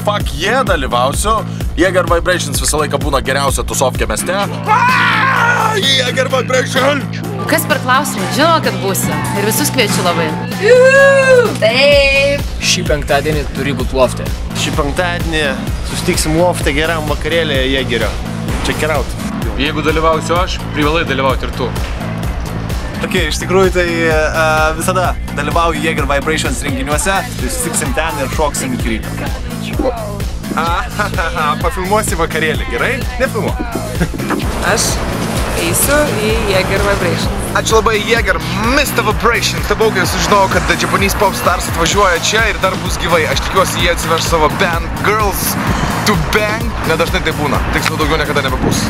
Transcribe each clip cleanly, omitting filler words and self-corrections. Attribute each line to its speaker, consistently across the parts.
Speaker 1: Fuck yeah, dalyvausiu. Jaeger Vibrations visą laiką būna geriausia tusovkė mieste. Jaeger Vibration!
Speaker 2: Kas per klausimą? Žinoma, kad būsiu. Ir visus kviečiu labai.
Speaker 3: Taip.
Speaker 4: Šį penktadienį turi būti lofte.
Speaker 5: Šį penktadienį sustiksim lofte geram vakarėlėje Jaegerio. Check it out.
Speaker 6: Jeigu dalyvausiu aš, privalai dalyvauti ir tu.
Speaker 5: Ok, iš tikrųjų tai visada dalyvauju Jaeger Vibrations renginiuose, tai susitiksim ten ir šoksim iki ryto. Pafilmuosi vakarėlį, gerai? Nefilmuok.
Speaker 3: Aš eisiu į Jaeger Vibrations.
Speaker 7: Ačiū labai Jaeger, Mr. Vibration. Stebau, kai sužinojau, kad Japanese Pop Stars atvažiuoja čia ir dar bus gyvai. Aš tikiuosi, jie atsiveš savo band Girls to Bang. Nedažnai tai būna, tiksliau daugiau niekada nebebus.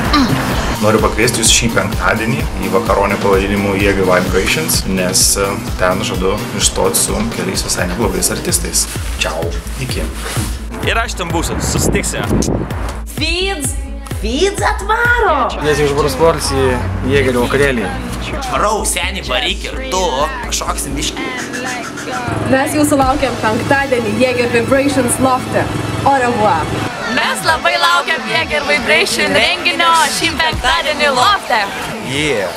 Speaker 8: Noriu pakviesti jūs šį penktadienį į vakaronę pavadinimu Jaeger Vibrations, nes ten žadu išstoti su keliais visai neblogais artistais. Čiau, iki.
Speaker 9: Ir aš ten būsiu, susitiksime.
Speaker 3: Feeds atvaro.
Speaker 4: Nes iš Brusports į Jaegerio vakarėlį.
Speaker 9: Varau, seni, varyk ir tu, šoksim biškį.
Speaker 10: Mes jūsų laukiam penktadienį Jaeger Vibrations lofte. Au revoir.
Speaker 2: Mes labai laukiam Jaeger Vibration renginio šį penktadienį lofte.
Speaker 7: Yeah.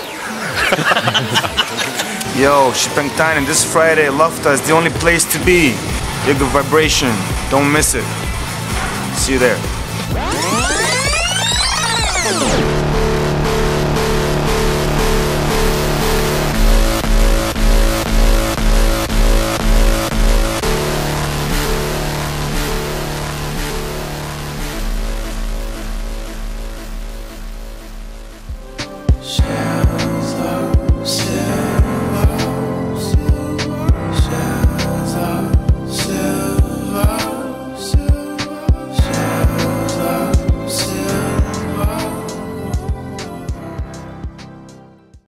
Speaker 7: Yo, šį penktadienį, this Friday, Lofta is the only place to be. Jaeger Vibration, don't miss it. See you there.